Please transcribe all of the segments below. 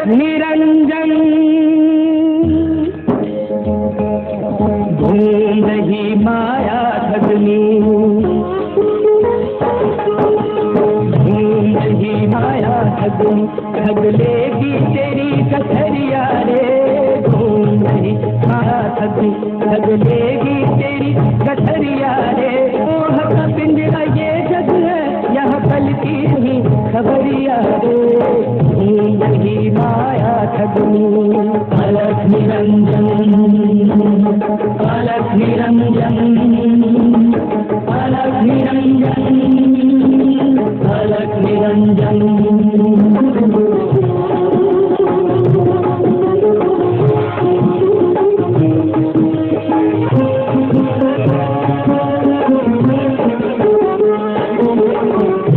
निरंजन घूम रही माया ठगनी, घूम रही माया ठगनी, ठग लेगी तेरी कथरिया रे। घूम रही माया ठगनी, ठग लेगी तेरी कथरिया रे। मोह का पिंजरा ये जग है, यहाँ कल की नहीं खबरिया रे। घूम रही माया ठगनी। अलख निरंजन, अलख निरंजन, अलख निरंजन, अलख निरंजन।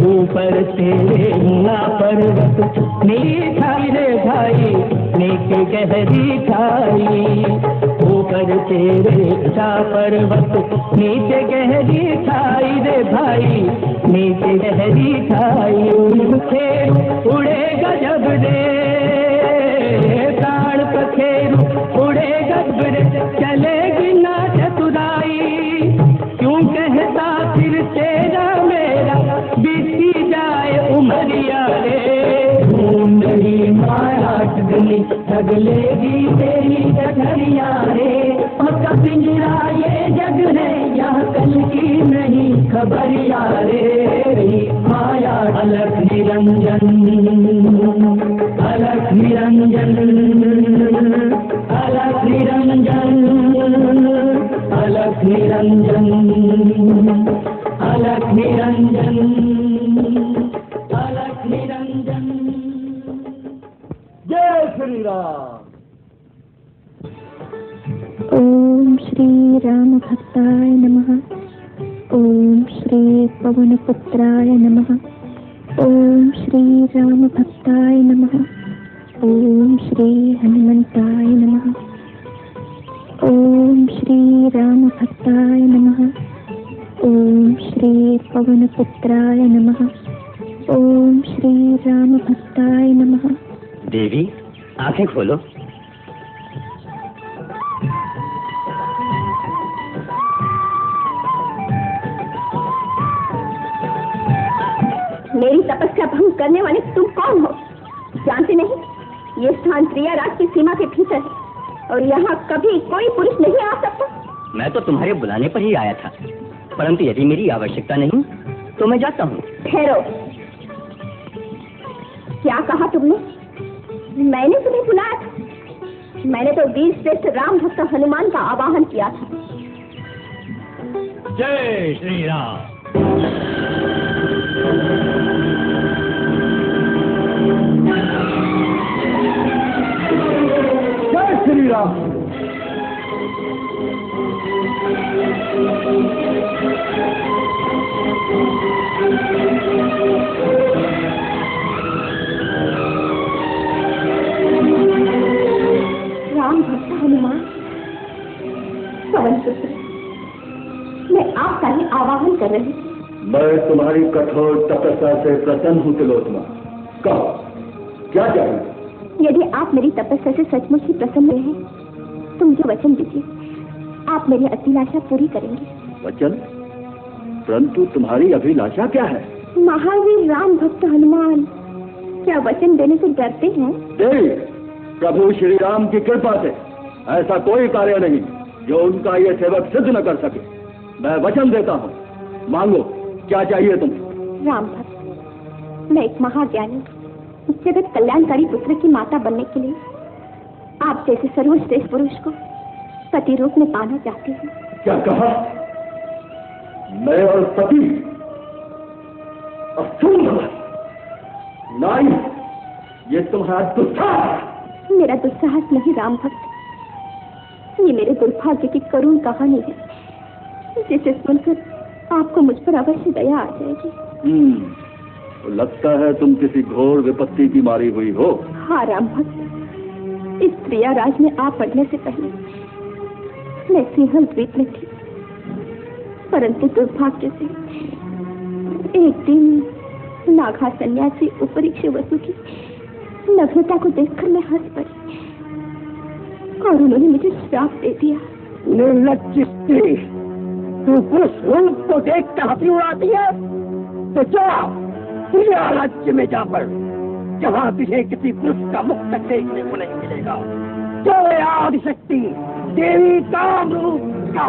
ऊपर तेरे ना पर्वत मीठा रे भाई, नीचे गहरी खाई। ऊपर तेरे सा पर्वत नीचे गहरी खाई रे भाई, नीचे गहरी खाई। खेल उड़ेगा जब रे प्राण पखेरु, उड़ेगा जब रे चलेगी ना चतुराई। क्यों कहता फिर तेरा मेरा बीती जाए उमरिया रे। घूम रही माया ठगनी, ठग लेगी तेरी कथरिया रे। पक्का पिंजरा ये जग है, यहाँ कल की नहीं खबरिया रे। माया अलख निरंजन, अलख निरंजन, अलख निरंजन, अलख निरंजन, अलख निरंजन, अलख निरंजन। जय श्री राम। ओम श्री राम भक्ताय नमः। ओम श्री पवन पुत्राय नमः। ओम श्री राम भक्ताय नमः। ओम श्री हनुमंताय नमः। ओम श्री राम भक्ताय नमः। ओम श्री पवन पुत्राय नमः। ओम श्री राम भक्ताय नमः। देवी आंखें खोलो। मेरी तपस्या भंग करने वाले तुम कौन हो? जानते नहीं, ये स्थान त्रियाराज की सीमा के भीतर है और यहाँ कभी कोई पुरुष नहीं आ सकता। मैं तो तुम्हारे बुलाने पर ही आया था, परंतु यदि मेरी आवश्यकता नहीं तो मैं जाता हूँ। ठहरो, क्या कहा तुमने? मैंने तुम्हें बुलाया था? मैंने तो वीर श्रेष्ठ राम भक्त हनुमान का आवाहन किया था। जय श्री राम। जय श्री राम। राम भक्त हनुमान, पवन पुत्र, मैं आपका ही आवाहन कर रही हूँ। मैं तुम्हारी कठोर तपस्या से प्रसन्न हूँ तिलोत्तमा। कहो क्या चाहिए? यदि आप मेरी तपस्या से सचमुच ही प्रसन्न हैं, तो मुझे वचन दीजिए, आप मेरी अभिलाषा पूरी करेंगे। वचन? परंतु तुम्हारी अभिलाषा क्या है? महावीर राम भक्त हनुमान, क्या वचन देने से डरते हैं? देवी, प्रभु श्री राम की कृपा से ऐसा कोई कार्य नहीं जो उनका ये सेवक सिद्ध न कर सके। मैं वचन देता हूँ, मांगो क्या चाहिए तुम? राम भक्त, मैं एक महाज्ञानी जगत कल्याणकारी पुत्र की माता बनने के लिए आप जैसे सर्वश्रेष्ठ पुरुष को पति रूप में पाना चाहती हूँ। क्या कहा? मैं और पति? असंभव! नहीं, ये तुम्हारा दुस्साहस। मेरा दुस्साहस नहीं राम भक्त, ये मेरे दुर्भाग्य की करुण कहानी है, जिसे सुनकर आपको मुझ पर अवश्य दया आ जाएगी। तो लगता है तुम किसी घोर विपत्ति की मारी हुई हो। हाँ राम भक्त, इस त्रियाराज में आप पढ़ने से पहले मैं सिंहल द्वीप में थी, परंतु दुर्भाग्य से एक दिन नागा सन्यासी उपरीक्ष वसु की नग्नता को देखकर मैं हंस पड़ी और उन्होंने मुझे श्राप दे दिया। निर्लज्ज स्त्री, तू पुरुष रूप को देखकर हंसी उड़ाती है तो जा त्रिया राज्य में जा पड़, जहाँ तुझे किसी पुरुष का मुख तक देखने को नहीं मिलेगा। जो आदिशक्ति देवी कामरूप का।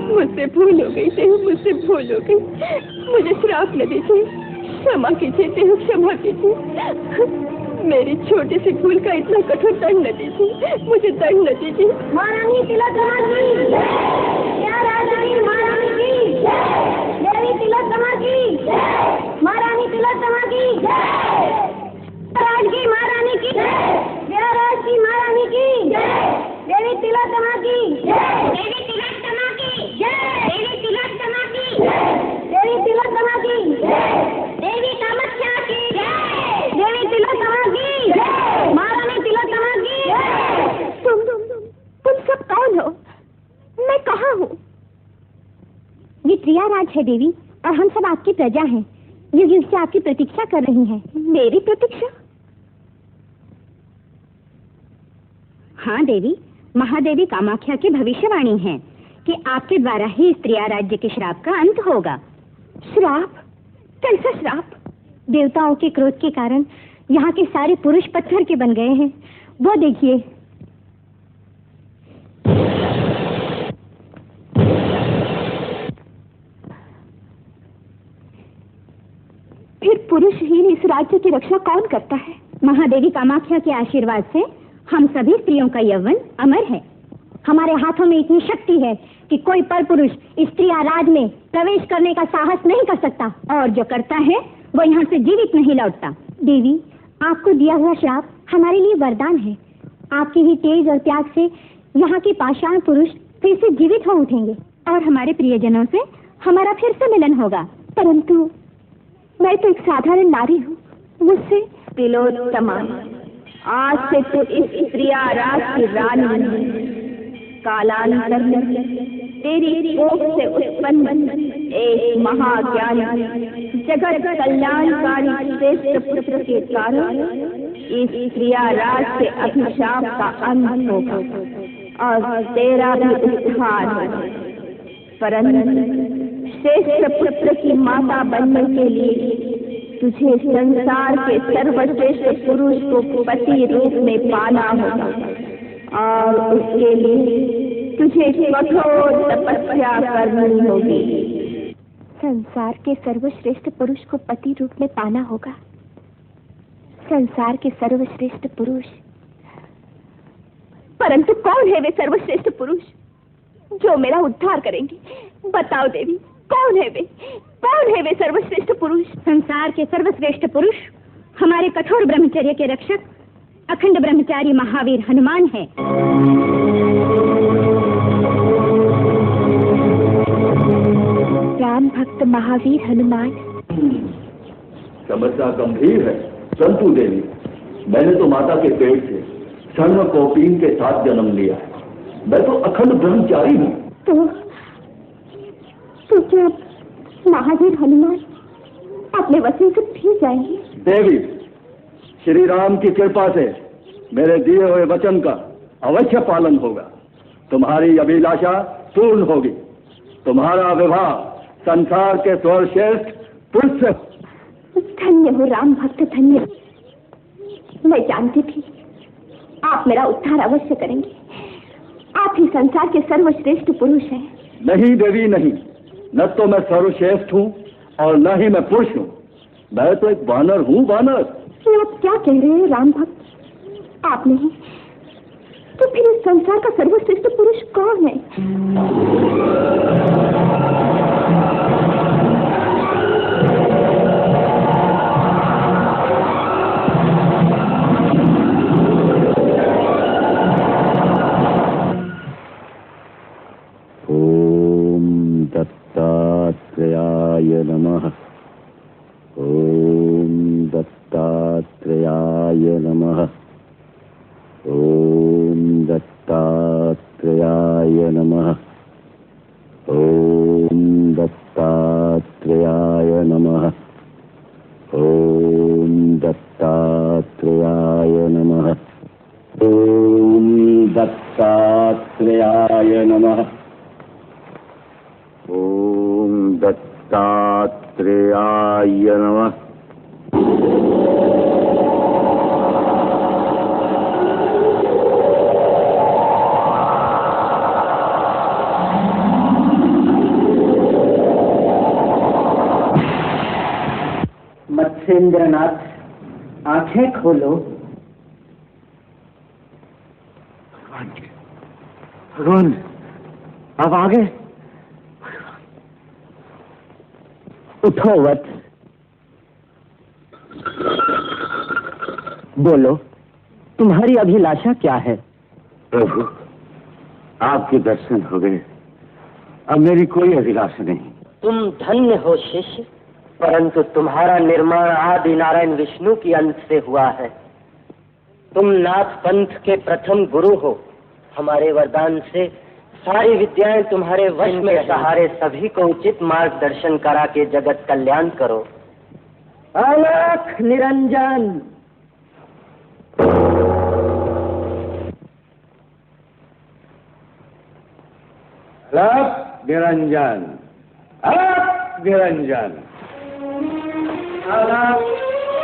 मुझसे भूल हो गई देव, मुझसे भूल हो गई। मुझे श्राप न दीजिए, क्षमा कीजिए देव, क्षमा कीजिए। मेरी छोटी सी भूल का इतना कठोर दंड न दीजिए, मुझे दंड न दीजिए। महारानी तिलोत्तमा की जय, राजरानी महारानी की जय, देवी तिलोत्तमा की जय, महारानी तिलोत्तमा की जय, राज की महारानी की जय, राज की महारानी की जय, देवी तिलोत्तमा की जय, देवी तिलोत्तमा की जय, देवी तिलोत्तमा की जय, देवी तिलोत्तमा की जय, देवी कामाख्या की जय, देवी तिलोत्तमा की जय, महारानी तिलोत्तमा की जय। तुम सब कौन हो? मैं कहाँ हूँ? ये त्रियाराज है देवी, और हम सब आपकी प्रजा हैं। युग युग से आपकी प्रतीक्षा कर रही हैं। मेरी प्रतीक्षा? हाँ देवी, महादेवी कामाख्या की भविष्यवाणी है कि आपके द्वारा ही इस त्रिया राज्य के श्राप का अंत होगा। श्राप? कैसा श्राप? देवताओं के क्रोध के कारण यहाँ के सारे पुरुष पत्थर के बन गए हैं। वो देखिए। फिर पुरुषहीन इस राज्य की रक्षा कौन करता है? महादेवी कामाख्या के आशीर्वाद से हम सभी स्त्रियों का यौवन अमर है। हमारे हाथों में इतनी शक्ति है कि कोई पर पुरुष इस त्रिया राज में प्रवेश करने का साहस नहीं कर सकता, और जो करता है वो यहाँ से जीवित नहीं लौटता। देवी, आपको दिया हुआ श्राप हमारे लिए वरदान है। आपके ही तेज और त्याग से यहाँ के पाषाण पुरुष फिर से जीवित हो उठेंगे और हमारे प्रियजनों से हमारा फिर से मिलन होगा। परंतु मैं तो एक साधारण नारी हूँ, मुझसे। तिलोत्तमा, आज से तो इस त्रियाराज की रानी। कालांतर में तेरी कोख से उत्पन्न एक महाज्ञानी जगत कल्याणकारी श्रेष्ठ पुत्र के कारण इस त्रियाराज के अभिशाप का अंत होगा और तेरा भी उद्धार होगा। परंतु श्रेष्ठ पुत्र की माता बनने के लिए तुझे संसार के सर्वश्रेष्ठ पुरुष को पति रूप में पाना होगा, और उसके लिए तुझे कठोर तपस्या करनी होगी। संसार के सर्वश्रेष्ठ पुरुष को पति रूप में पाना होगा। संसार के सर्वश्रेष्ठ पुरुष? परंतु कौन है वे सर्वश्रेष्ठ पुरुष जो मेरा उद्धार करेंगे? बताओ देवी, कौन है वे? कौन है वे सर्वश्रेष्ठ पुरुष? संसार के सर्वश्रेष्ठ पुरुष हमारे कठोर ब्रह्मचर्य के रक्षक अखंड ब्रह्मचारी महावीर हनुमान है। राम भक्त महावीर हनुमान। समस्या गंभीर है। संतु देवी, मैंने तो माता के पेट से स्वर्ण कौपीन के साथ जन्म लिया है। मैं तो अखंड ब्रह्मचारी हूँ। तो क्या महावीर हनुमान अपने वचन से फिर जाएंगे? देवी, श्री राम की कृपा से मेरे दिए हुए वचन का अवश्य पालन होगा। तुम्हारी अभिलाषा पूर्ण होगी। तुम्हारा विवाह संसार के सर्वश्रेष्ठ पुरुष से। धन्य हो राम भक्त, धन्य। मैं जानती थी आप मेरा उद्धार अवश्य करेंगे। आप ही संसार के सर्वश्रेष्ठ पुरुष हैं। नहीं देवी, नहीं। न तो मैं सर्वश्रेष्ठ हूँ और न ही मैं पुरुष हूँ। मैं तो एक वानर हूँ, वानर। तो आप क्या कह रहे हैं राम भक्त? आप नहीं तो फिर इस संसार का सर्वश्रेष्ठ पुरुष कौन है? दत्तात्रेयाय नमः। ओम दत्तात्रेयाय नमः। ओम दत्तात्रेयाय नमः। ओम दत्तात्रेयाय नमः। ओम दत्तात्रेयाय नमः। ओम दत्तात्रेयाय नमः। मत्स्येंद्रनाथ, आंखें खोलो। भगवान, आप आ गए? उठो वत्स, बोलो, तुम्हारी अभिलाषा क्या है? प्रभु, आपके दर्शन हो गए, अब मेरी कोई अभिलाषा नहीं। तुम धन्य हो शिष्य, परंतु तुम्हारा निर्माण आदि नारायण विष्णु की अंश से हुआ है। तुम नाथ पंथ के प्रथम गुरु हो। हमारे वरदान से सारी विद्याएं तुम्हारे वश में सहारे सभी को उचित मार्गदर्शन करा के जगत कल्याण करो। अलख निरंजन। अलख निरंजन, अलख निरंजन, अलख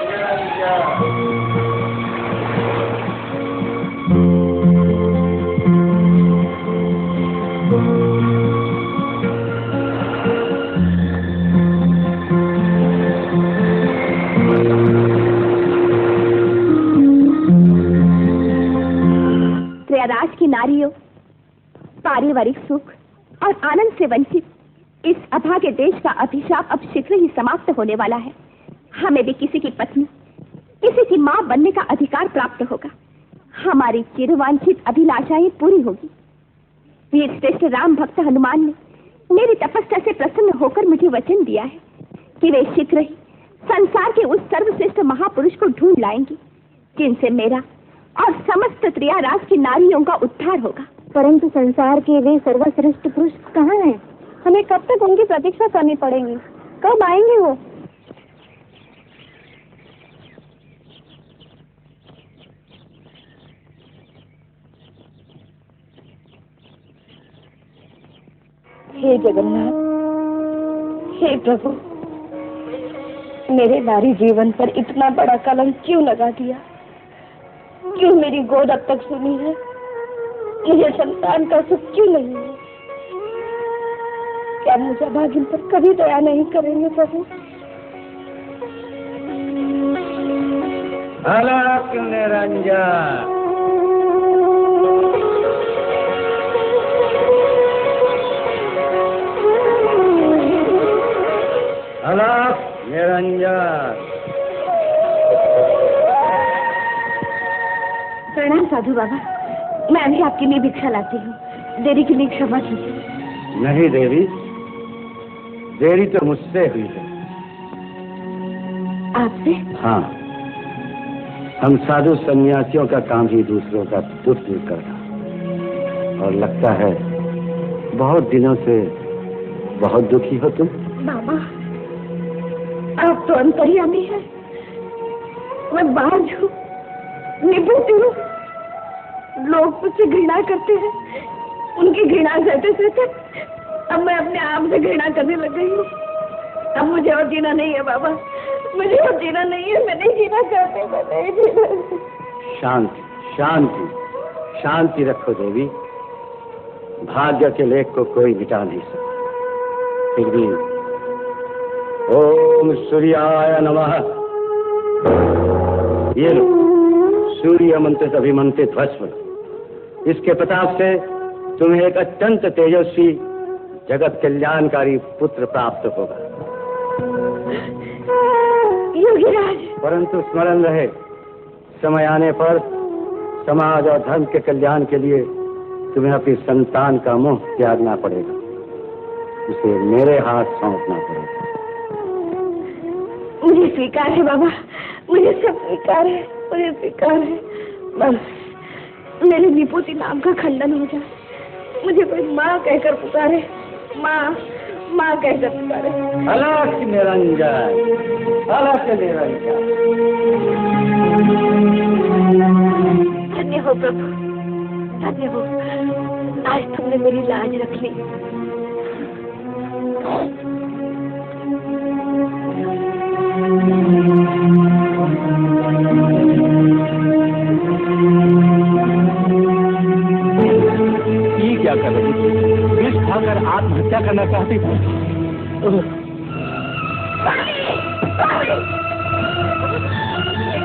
निरंजन। प्रयागराज की नारियों पारिवारिक सुख और आनंद से वंचित इस अभागे देश का अभिशाप अब शीघ्र ही समाप्त होने वाला है। हमें भी किसी की पत्नी, किसी की मां बनने का अधिकार प्राप्त होगा। हमारी चिरवांछित अभिलाषाएं पूरी होगी। वीर श्रेष्ठ राम भक्त हनुमान ने मेरी तपस्या से प्रसन्न होकर मुझे वचन दिया है कि वे शीघ्र ही संसार के उस सर्वश्रेष्ठ महापुरुष को ढूंढ लाएंगे जिनसे मेरा और समस्त त्रियाराज की नारियों का उद्धार होगा। परंतु संसार के वे सर्वश्रेष्ठ पुरुष कहाँ हैं? हमें कब तक उनकी प्रतीक्षा करनी पड़ेगी? कब आएंगे वो? हे जगन्नाथ, हे प्रभु, मेरे नारी जीवन पर इतना बड़ा कलंक क्यों लगा दिया? क्यों मेरी गोद अब तक सुनी है? मुझे संतान का सुख क्यों नहीं है? क्या मुझे भागिन पर कभी दया नहीं करेंगे प्रभु? अलख निरंजन, अलख निरंजन। प्रणाम साधु बाबा, मैं अभी आपके लिए भिक्षा लाती हूँ। देरी के लिए क्षमा कीजिए। नहीं देवी, देरी तो मुझसे हुई है। आपसे? हाँ, हम साधु सन्यासियों का काम ही दूसरों का दुख दूर करना, और लगता है बहुत दिनों से बहुत दुखी हो तुम। बाबा, आप तो अंतर्यामी हैं, मैं बाहर हूँ, निभूति हूँ। लोग मुझसे घृणा करते हैं, उनकी घृणा सहते सहते अब मैं अपने आप से घृणा करने लग गई हूँ। अब मुझे और जीना नहीं है बाबा, मुझे और जीना नहीं है। मैं नहीं जीना चाहती, मैं नहीं जीना। शांति, शांति, शांति रखो देवी। भाग्य के लेख को कोई मिटा नहीं सकता। फिर भी ओम सूर्याय नमः। ये लो सूर्य मंत्रित अभिमंत्रित भस्म। इसके प्रताप से तुम्हें एक अत्यंत तेजस्वी जगत कल्याणकारी पुत्र प्राप्त होगा। योगीराज, परंतु स्मरण रहे, समय आने पर समाज और धर्म के कल्याण के लिए तुम्हें अपनी संतान का मोह त्यागना पड़ेगा, उसे मेरे हाथ सौंपना पड़ेगा। मुझे स्वीकार है बाबा, मुझे सब स्वीकार है, मुझे स्वीकार है। बस मेरे विभूति नाम का खंडन हो जाए, मुझे कोई माँ कहकर पुकारे, माँ माँ कहकर पुकारे। अलग निरंजन, अलग निरंजन। धन्य हो प्रभु, धन्य हो, आज तुमने मेरी लाज रख ली। ये क्या कर रही थी? विष खाकर आत्महत्या करना चाहती थी।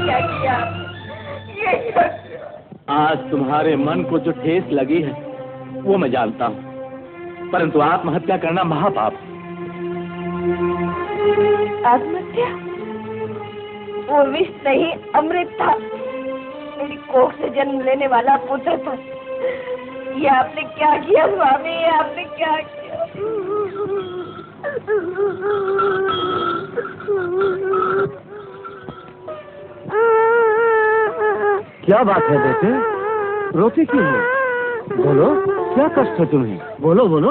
क्या किया? ये क्या किया? आज तुम्हारे मन को जो ठेस लगी है वो मैं जानता हूँ, परंतु आत्महत्या करना महापाप। आत्महत्या? वो विष नहीं, अमृत था। मेरी कोख से जन्म लेने वाला पुत्र था। ये आपने क्या किया स्वामी? ये आपने क्या किया? क्या बात है बेटे, रोती क्यों हो? बोलो, क्या कष्ट है तुम्हें? बोलो बोलो।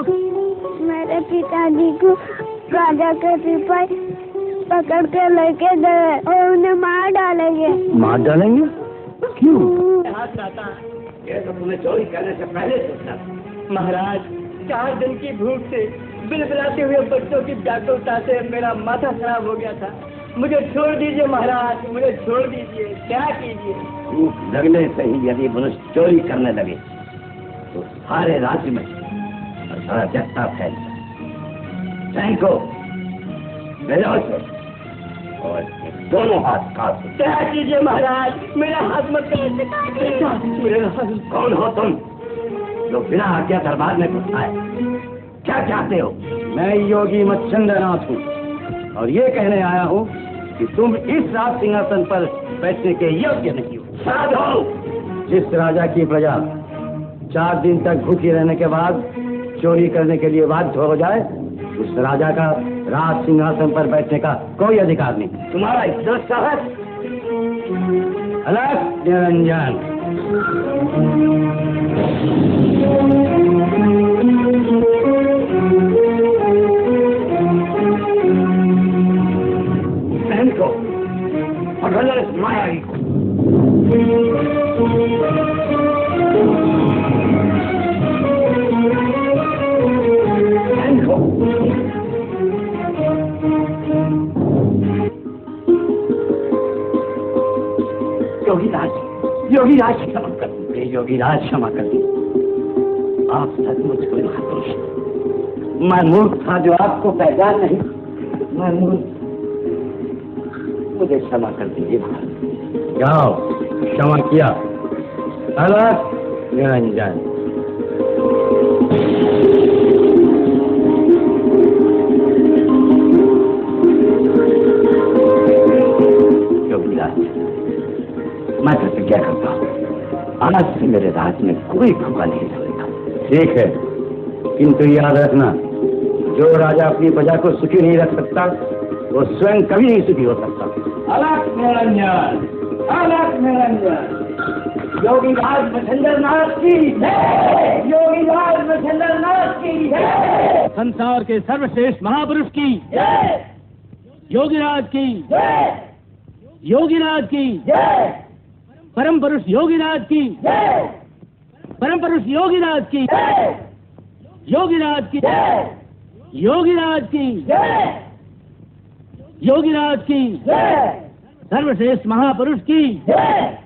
मेरे पिताजी को राजा के सिपाही पकड़ के लेके गए और उन्हें मार डालेंगे। मार डालेंगे? क्यों? ये तो तुम्हें चोरी करने से पहले सोचना। महाराज, 4 दिन की भूख से बिलबिलाते हुए बच्चों की व्याकुलता से मेरा माथा खराब हो गया था। मुझे छोड़ दीजिए महाराज, मुझे छोड़ दीजिए। क्या कीजिए? भूख लगने से ही यदि मनुष्य चोरी करने लगे तो सारे राज्य में अराजकता फैल जाए। सैनिकों, ले जाओ इसे और दोनों हाथ काट दो। क्या कीजिए महाराज, मेरा हाथ मत काटिए। मेरा हाथ। कौन हो तुम जो बिना आज्ञा दरबार में घुस आए? क्या चाहते हो? मैं योगी मच्छंद्रनाथ हूँ और ये कहने आया हूँ कि तुम इस राज सिंहासन पर बैठने के योग्य नहीं हो। साधो, जिस राजा की प्रजा 4 दिन तक भूखी रहने के बाद चोरी करने के लिए बाध्य हो जाए, उस राजा का राज सिंहासन पर बैठने का कोई अधिकार नहीं। तुम्हारा इतना साहस? अलग निरंजन। सैनिकों, पकड़ लो इस मायावी को। सैनिकों, योगीराज क्षमा कर दीजिए, योगीराज क्षमा कर दीजिए। आप सचमुच कोई निर्दोष हैं। मैं मूर्ख था जो आपको पहचान नहीं। मैं मूर्ख, मुझे क्षमा कर दीजिए। जाओ, क्षमा किया। अलग निरंजन। योगीराज, मैं प्रतिज्ञा करता हूँ, आज से मेरे राज में कोई भूखा नहीं सोएगा। ठीक है, किंतु याद रखना, जो राजा अपनी प्रजा को सुखी नहीं रख सकता वो स्वयं कभी नहीं सुखी हो सकता। अलग निरंजन, अलग निरंजन। योगीराज मच्छंद्रनाथ की जय, योगीराज मच्छंद्रनाथ की जय, संसार के सर्वश्रेष्ठ महापुरुष की जय, योगीराज की जय, योगीराज की जय, परम पुरुष योगीराज की जय, परम पुरुष योगीराज की जय, योगीराज की जय, योगीराज की जय, योगीराज की जय, सर्वश्रेष्ठ महापुरुष की जय,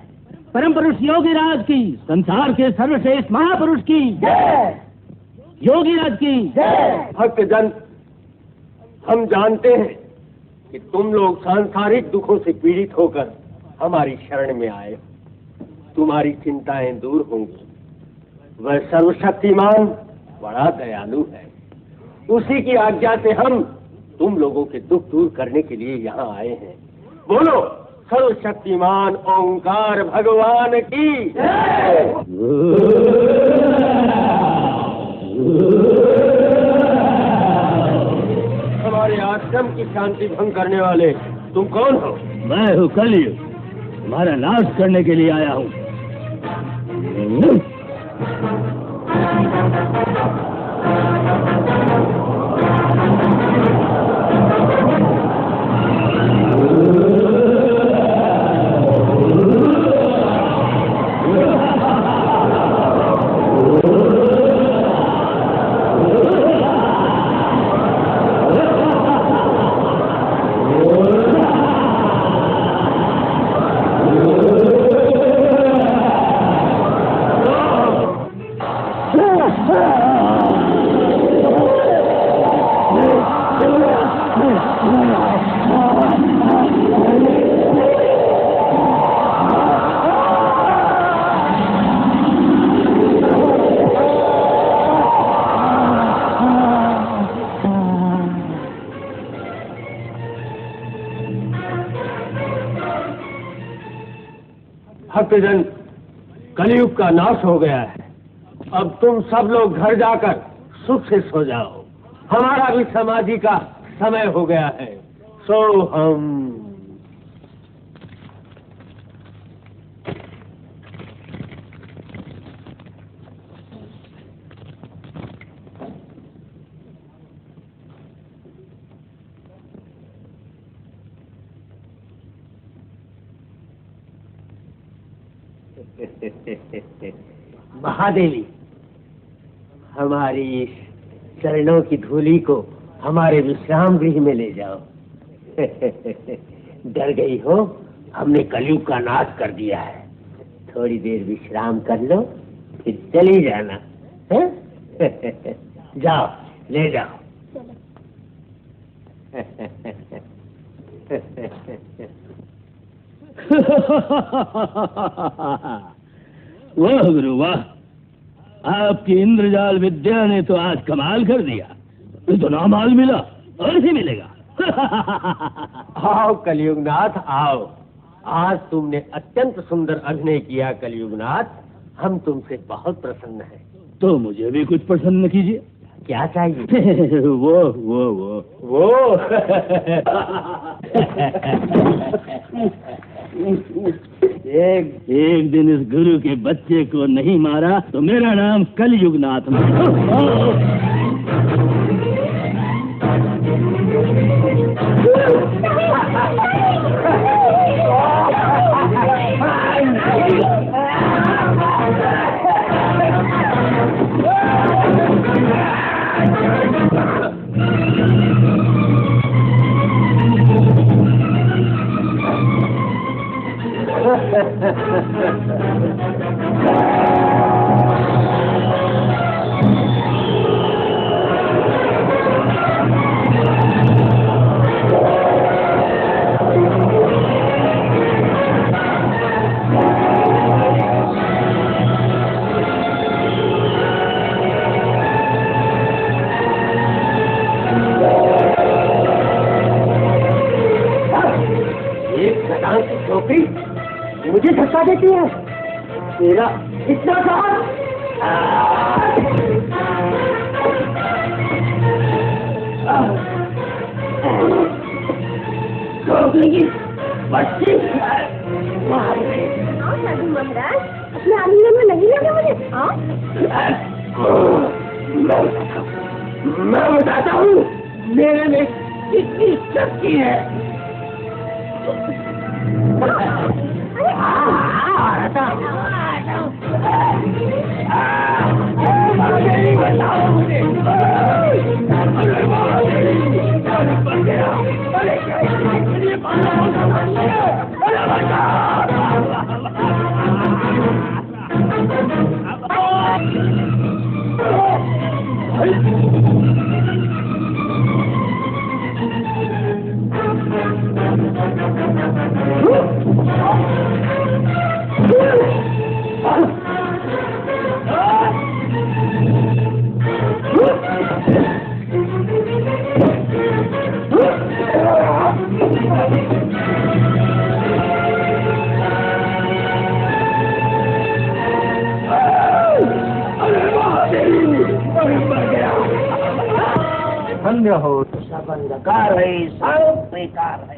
परम पुरुष योगीराज की संसार के सर्वश्रेष्ठ महापुरुष की जय, योगीराज की जय। भक्तजन, हम जानते हैं कि तुम लोग सांसारिक दुखों से पीड़ित होकर हमारी शरण में आए हो। तुम्हारी चिंताएं दूर होंगी। वह सर्वशक्तिमान बड़ा दयालु है। उसी की आज्ञा से हम तुम लोगों के दुख दूर करने के लिए यहाँ आए हैं। बोलो, सर्वशक्तिमान ओंकार भगवान की जय। हमारे आश्रम की शांति भंग करने वाले तुम कौन हो? मैं हूँ कलयुग, तुम्हारा नाश करने के लिए आया हूँ। भक्तजन, कलयुग का नाश हो गया है। अब तुम सब लोग घर जाकर सुख से सो जाओ। हमारा भी समाधि का समय हो गया है। सो हम महादेवी, हमारी इस चरणों की धूली को हमारे विश्राम गृह में ले जाओ। डर गई हो? हमने कलयुग का नाश कर दिया है। थोड़ी देर विश्राम कर लो, फिर चली जाना है? जाओ, ले जाओ। वाह गुरु वाह, आपकी इंद्रजाल विद्या ने तो आज कमाल कर दिया। इतना माल मिला और ही मिलेगा। आओ कलयुगनाथ आओ। आज तुमने अत्यंत सुंदर अभिनय किया कलयुगनाथ। हम तुमसे बहुत प्रसन्न हैं। तो मुझे भी कुछ प्रसन्न कीजिए। क्या चाहिए? वो एक दिन इस गुरु के बच्चे को नहीं मारा तो मेरा नाम कलयुगनाथ छोकरी मुझे धक्का देती है। तेरा इतना साहस! छोकरी बच्ची महाराज, अपने आलिंगन में नहीं लगे मुझे। मैं बताता हूँ मेरे में कितनी शक्ति है। धन्य हो, सब अंधकार है, सब बेकार है।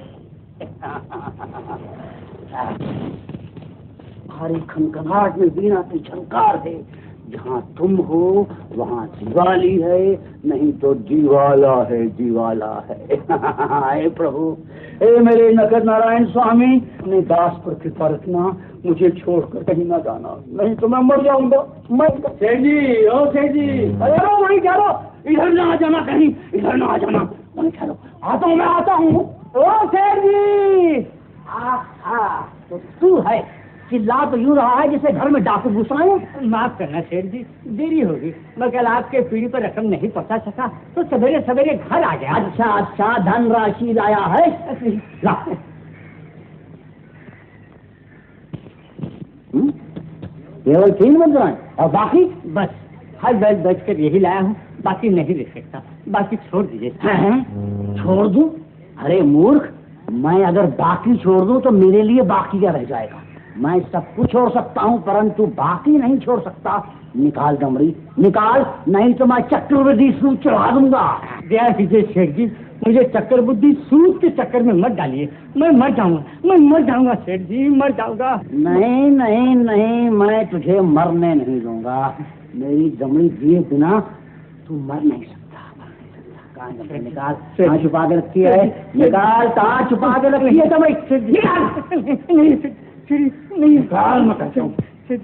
भारी खनखनाहट में वीणा की झंकार है। जहाँ तुम हो वहाँ दिवाली है, नहीं तो दीवाला है, दीवाला है। हे प्रभु, हे मेरे नगर नारायण स्वामी, अपने दास पर कृपा रखना, मुझे छोड़कर कहीं ना जाना, नहीं तो मैं मर जाऊंगा। मैं सेठ जी, ओ सेठ जी, अरे वहीं चलो, इधर ना आ जाना, कहीं इधर ना आ जाना, वहीं चलो, आता हूँ, मैं आता हूँ। ओ सेठ जी, तो तू है, चिल्ला तो यूं रहा है जैसे घर में डाकू घुस आए। माफ करना सेठ जी, देरी होगी। मैं कल आपके पीढ़ी पर रकम नहीं पहुंचा सका तो सवेरे सवेरे घर आ गया। अच्छा अच्छा, धनराशि लाया है, ला। केवल 3 मुद्राएं और बाकी? बस हर बच कर यही लाया हूँ, बाकी नहीं ले सकता, बाकी छोड़ दीजिए। छोड़ दूं? अरे मूर्ख, मैं अगर बाकी छोड़ दूं तो मेरे लिए बाकी क्या रह जाएगा? मैं सब कुछ छोड़ सकता हूँ परंतु बाकी नहीं छोड़ सकता। निकाल दमड़ी, निकाल, नहीं तो मैं चक्रवृद्धि सूद चढ़ा दूंगा। दया कीजिए सेठ जी, मुझे चक्रवृद्धि सूद के चक्कर में मत डालिए, मैं मर जाऊंगा, मैं मर जाऊंगा सेठ जी, मर जाऊंगा। नहीं नहीं नहीं, मैं तुझे मरने नहीं दूंगा। मेरी दमड़ी दिए बिना तू मर नहीं सकता। निकाल, कहाँ छुपा के रखी है? निकाल, कहाँ छुपा के रखी है? दमड़ी निकाल। नहीं निकाल, मैं कहता हूँ। सेठ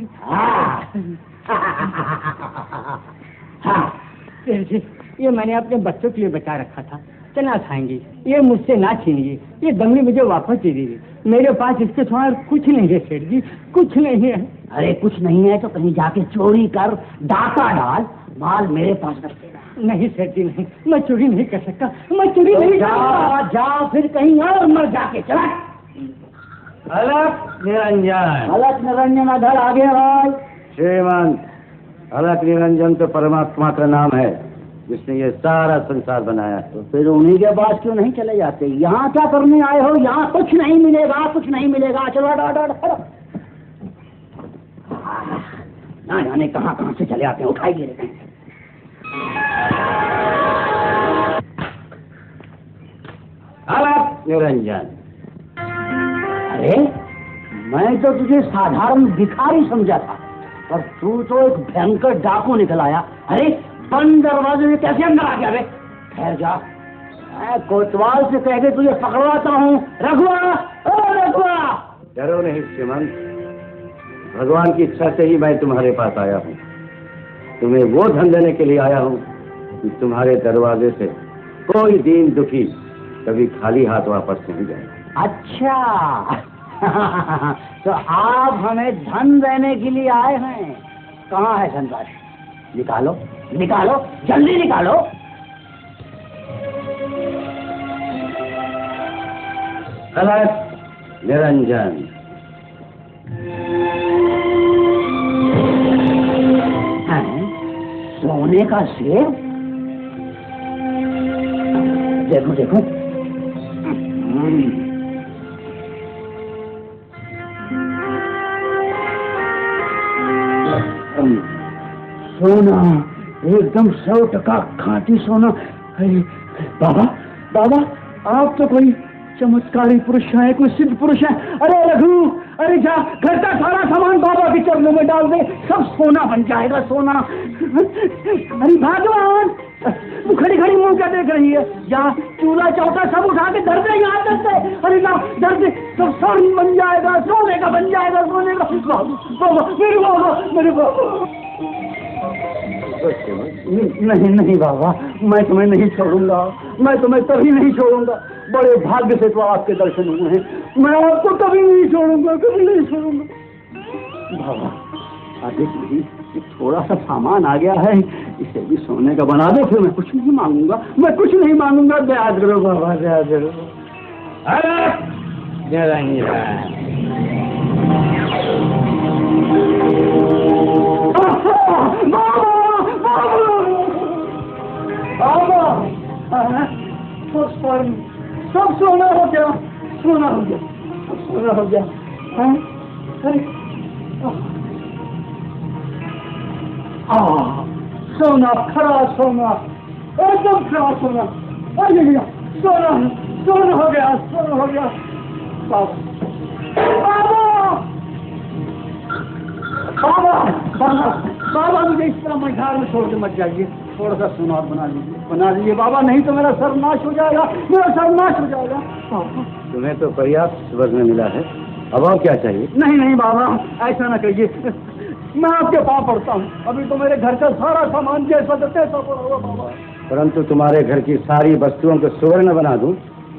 जी, ये मैंने अपने बच्चों के लिए बचा रखा था, चना खाएंगे, ये मुझसे ना छीनिए, ये दमड़ी मुझे वापस दे दीजिए, मेरे पास इसके सिवा कुछ नहीं है सेठ जी, कुछ नहीं है। अरे कुछ नहीं है तो कहीं जाके चोरी कर, डाका डाल, माल मेरे पास रख देना। नहीं सेठ जी नहीं, मैं चोरी नहीं कर सकता, मैं चोरी नहीं कर सकता। जा फिर कहीं और मर जाके, चला। अलक निरंजन, अलक निरंजन अधर आगे भाई। श्रीमंत, अलक निरंजन तो परमात्मा का नाम है जिसने ये सारा संसार बनाया। तो फिर उन्हीं के पास क्यों नहीं चले जाते? यहाँ क्या करने आए हो? यहाँ कुछ नहीं मिलेगा, कुछ नहीं मिलेगा। चलो ना जाने कहाँ कहाँ से चले आते हैं, उठाइए लेते हैं। अलक निरंजन, अरे मैं तो तुझे साधारण भिखारी समझा था, पर तू तो एक भयंकर डाकू निकल आया। अरे बंद दरवाजे में कैसे अंदर आ गया? ठहर जा, मैं कोतवाल से कह के तुझे पकड़वाता हूँ। रघुआ, ओ रघुआ। डरो नहीं श्रीमंत, भगवान की इच्छा से ही मैं तुम्हारे पास आया हूँ। तुम्हें वो धन देने के लिए आया हूँ कि तुम्हारे दरवाजे से कोई दीन दुखी कभी खाली हाथ वापस नहीं जाए। अच्छा तो आप हमें धन देने के लिए आए हैं? कहाँ है धनराशि? निकालो निकालो, जल्दी निकालो। अलक निरंजन, सोने का सेब? देखो देखो, सोना, एकदम 100% खांटी सोना। अरे बाबा, बाबा आप तो कोई चमत्कारी पुरुष है, कोई सिद्ध पुरुष है। अरे रघु, अरे जा घर का सारा सामान बाबा के चरणों में डाल दे, सब सोना बन जाएगा, सोना। अरे भगवान, तू खड़ी खड़ी मुंह क्या देख रही है? जा चूल्हा चौका सब उठा के धर दे, यहाँ धर दे। अरे ना धर दे, सब स्वर्ण बन जाएगा, सोने का बन जाएगा, सोने का। बाबा मेरे बाबा, मेरे बाबा। नहीं नहीं बाबा, मैं तुम्हें नहीं छोड़ूंगा, मैं तुम्हें कभी नहीं छोड़ूंगा। बड़े भाग्य से तो आपके दर्शन हुए हैं, मैं आपको कभी नहीं छोड़ूंगा, कभी नहीं छोड़ूंगा। बाबा आगे भी थोड़ा सा सामान आ गया है, इसे भी सोने का बना दो, फिर मैं कुछ नहीं मांगूंगा, मैं कुछ नहीं मांगूंगा। दया करो बाबा, दया करो। सब सोना हो गया, सोना हो गया, सोना हो गया। अरे सोना, खरा सोना, एकदम खरा सोना। अरे सोना, सोना हो गया, सोना हो गया। बाबा मुझे इस तरह मझधार में छोड़ के मत जाइए, थोड़ा सा सुनार बना लीजिए बाबा, नहीं तो मेरा सर्वनाश हो जाएगा, मेरा सर्वनाश हो जाएगा। तुम्हें तो पर्याप्त स्वर्ग मिला है, अब और क्या चाहिए? नहीं नहीं बाबा, ऐसा ना कहिए, मैं आपके पाँव पड़ता हूँ। अभी तो मेरे घर का सारा सामान जैसा तैसा पड़ा हुआ बाबा। परंतु तुम्हारे घर की सारी वस्तुओं को सुवर्ण बना दूं,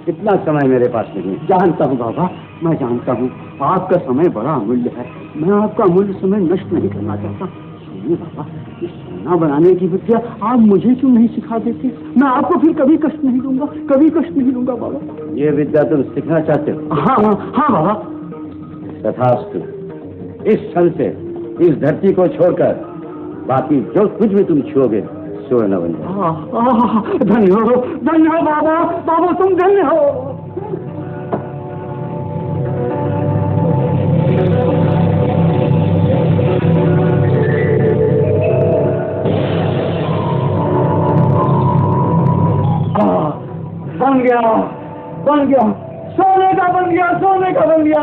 इतना समय मेरे पास नहीं। जानता हूँ बाबा, मैं जानता हूँ आपका समय बड़ा अमूल्य है, मैं आपका अमूल्य समय नष्ट नहीं करना चाहता। सुनिए बाबा, इस सोना बनाने की विद्या आप मुझे क्यों नहीं सिखा देते? मैं आपको फिर कभी कष्ट नहीं दूंगा, कभी कष्ट नहीं दूंगा बाबा। ये विद्या तुम सीखना चाहते हो? हाँ हाँ हाँ बाबा। तथास्तु। इस क्षण से इस धरती को छोड़कर बाकी जो कुछ भी तुम छुओगे स्वर्ण बन जाए। धन्य हो बाबा, बाबा तुम धन्य हो। बन गया, सोने का बन गया, सोने का बन गया।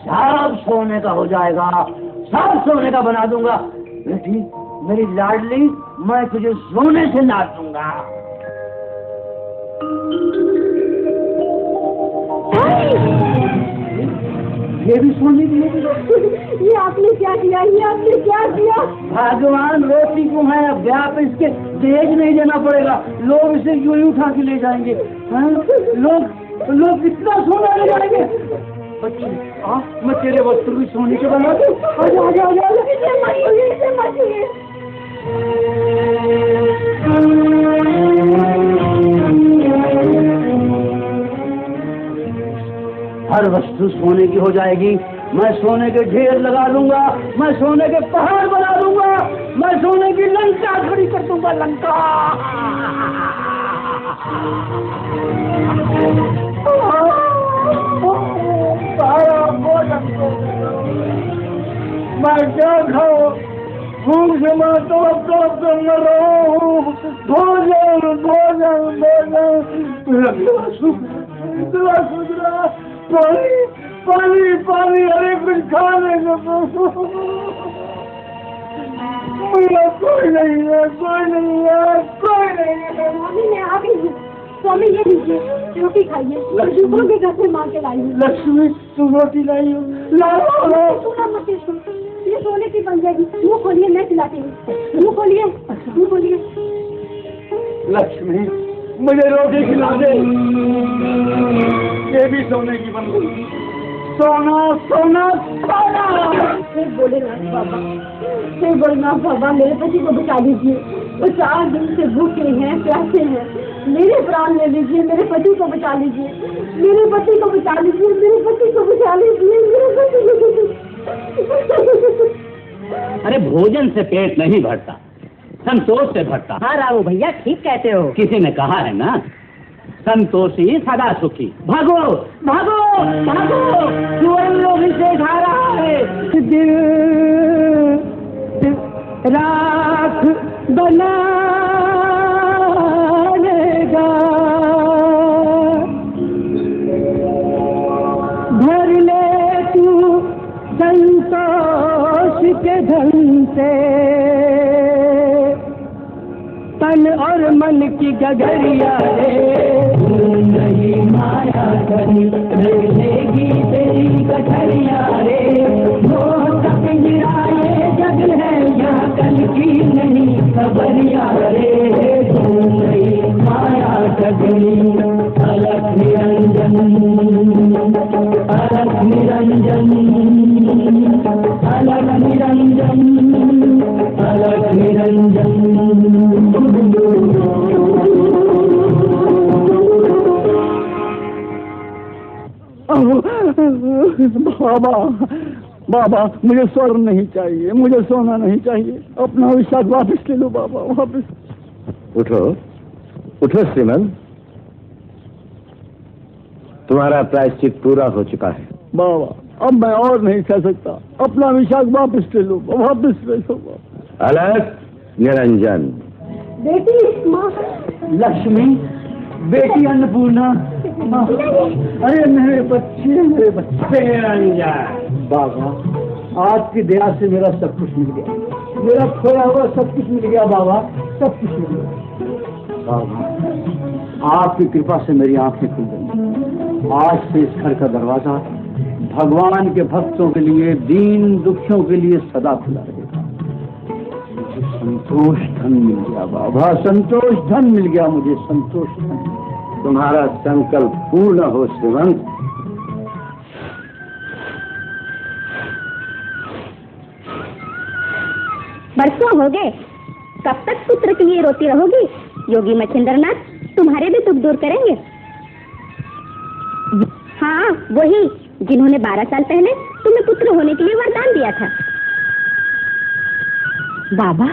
सब सोने का हो जाएगा, सब सोने का बना दूंगा। बेटी मेरी लाडली, मैं तुझे सोने से नाच दूंगा। ये भी सोने की ये आपने क्या किया, ये आपने क्या किया? भगवान रोटी को है, अब ब्याह पे इसके दहेज नहीं देना पड़ेगा, लोग इसे यूं ही उठा के ले जाएंगे। लोग कितना सोना ले जाएंगे। बच्चे मैं तेरे वस्त्र भी सोने के बना दूं। आजा आजा आजा, इसे मत छूइए, इसे मत छूइए। हर वस्तु सोने की हो जाएगी, मैं सोने के ढेर लगा दूंगा, मैं सोने के पहाड़ बना दूंगा, मैं सोने की लंका खड़ी कर दूंगा, लंका। मैं क्या खाऊं, भूख से मैं तड़प मर रहा हूँ। भोजन भोजन भोजन, इतना सुधरा, पानी पानी पानी, अरे कुछ खाने को मेरा कोई नहीं है, कोई नहीं है, कोई नहीं है। स्वामी ने आ गई है। स्वामी ये लीजिए, रोटी खाइए, दूसरों के घर से मांग के लाइए। लक्ष्मी तुम रोटी लाई हो? सुना मत ये सोने की बन जाएगी। मुँह खोलिए, मैं खिलाती हूँ। मुँह खोलिए, मुँह खोलिए। लक्ष्मी मुझे रोटी खिला दे, ये भी सोने की बन गई। सोना सोना सोना। फिर बोलेनाथ बाबा, फिर बोलेनाथ बाबा, मेरे पति को बचा लीजिए, वो 4 दिन से भूखे हैं, प्यासे हैं। मेरे प्राण ले लीजिए, मेरे पति को बचा लीजिए, मेरे पति को बचा लीजिए, मेरे पति को बचा लीजिए, मेरे पति को। अरे भोजन से पेट नहीं भरता, संतोष से भरता। हाँ रामू भैया ठीक कहते हो। किसी ने कहा है ना, संतोषी सदा सुखी। भागो भागो भागो, सुवर्ण लोग इसे खा रहा है। दिल राख बना लेगा, भर ले तू संतोष के धन से, तन और मन की गगरिया रे। नहीं माया करी लेगी तेरी कठरिया रे, वो तक निराये जग है या कल की नहीं खबरिया रे। नहीं माया करी अलग निरंजन, अलग निरंजन, अलग निरंजन, अलग निरंजन। बाबा बाबा मुझे स्वर्ण नहीं चाहिए, मुझे सोना नहीं चाहिए, अपना विश्वास वापस ले लो बाबा, वापस। उठो उठो श्रीमन, तुम्हारा प्रायश्चित पूरा हो चुका है। बाबा अब मैं और नहीं सह सकता, अपना विश्वास वापस ले लो, वापस ले लो। अलग निरंजन। बेटी माँ, लक्ष्मी बेटी अन्नपूर्णा। अरे मेरे बच्चे, मेरे बच्चे। बाबा, आपकी दया से मेरा सब कुछ मिल गया, मेरा खोया हुआ सब कुछ मिल गया बाबा, सब कुछ मिल गया। बाबा, आपकी कृपा से मेरी आंखें खुल गई। आज से इस घर का दरवाजा भगवान के भक्तों के लिए, दीन दुखियों के लिए सदा खुला रहेगा। मुझे संतोष धन मिल गया बाबा, संतोष धन मिल गया मुझे, संतोष धन। तुम्हारा संकल्प पूर्ण हो श्रीमंत। बरसों हो गए, कब तक पुत्र के लिए रोती रहोगी? योगी मच्छिंद्रनाथ तुम्हारे भी दुख दूर करेंगे। हाँ, वही जिन्होंने 12 साल पहले तुम्हें पुत्र होने के लिए वरदान दिया था। बाबा?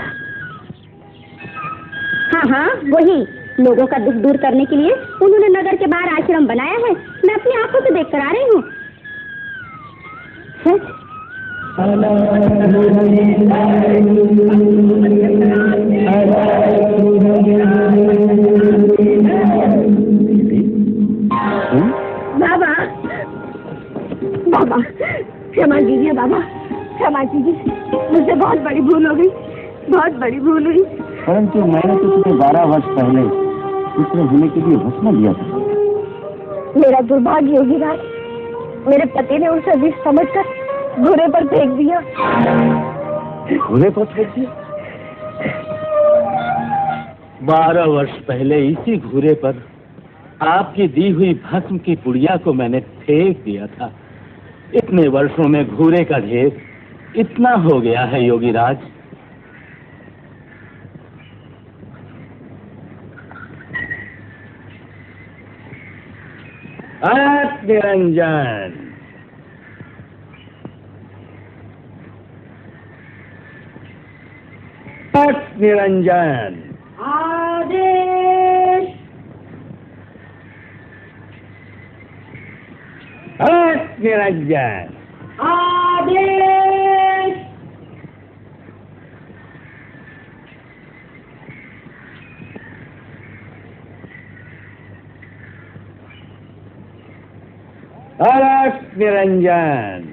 हाँ, वही लोगों का दुख दूर करने के लिए उन्होंने नगर के बाहर आश्रम बनाया है। मैं अपनी आंखों से देख कर आ रही हूँ। सच? बाबा, बाबा क्षमा कीजिए बाबा, क्षमा कीजिए, मुझसे बहुत बड़ी भूल हो गई, बहुत बड़ी भूल हुई। परंतु मैंने तो तुम्हें 12 वर्ष पहले पुत्र होने के लिए वचन दिया था। मेरा दुर्भाग्य योगी राज, मेरे पति ने उसे विष समझकर घोड़े पर फेंक दिया। घोड़े पर फेंक दिया? 12 वर्ष पहले इसी घोड़े पर आपकी दी हुई भस्म की पुड़िया को मैंने फेंक दिया था। इतने वर्षों में घोड़े का ढेर इतना हो गया है योगी राज। निरंजन, निरंजन। आदेश। निरंजन। आदेश। निरंजन।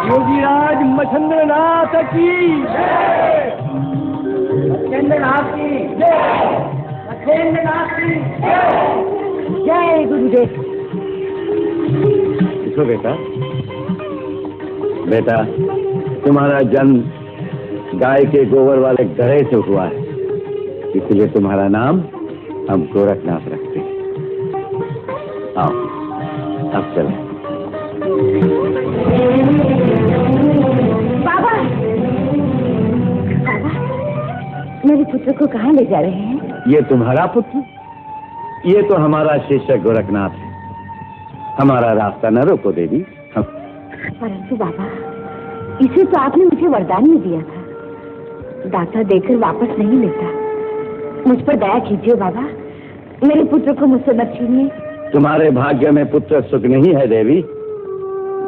योगीराज मच्छिंद्रनाथ की जय, मच्छिंद्रनाथ की जय, मच्छिंद्रनाथ की जय। जय गुरुदेव। देखो बेटा, बेटा तुम्हारा जन्म गाय के गोबर वाले गधे से हुआ है, इसलिए तुम्हारा नाम हम गोरखनाथ रखते हैं। आओ अब चलो। बाबा, बाबा, मेरे पुत्र को कहाँ ले जा रहे हैं? ये तुम्हारा पुत्र? ये तो हमारा शिष्य गोरखनाथ है। हमारा रास्ता न रोको देवी। परंतु बाबा, इसे तो आपने मुझे वरदान में दिया था, दाता देकर वापस नहीं लेता। मुझ पर दया कीजिए बाबा, मेरे पुत्र को मुझसे मत छीनिए। तुम्हारे भाग्य में पुत्र सुख नहीं है देवी,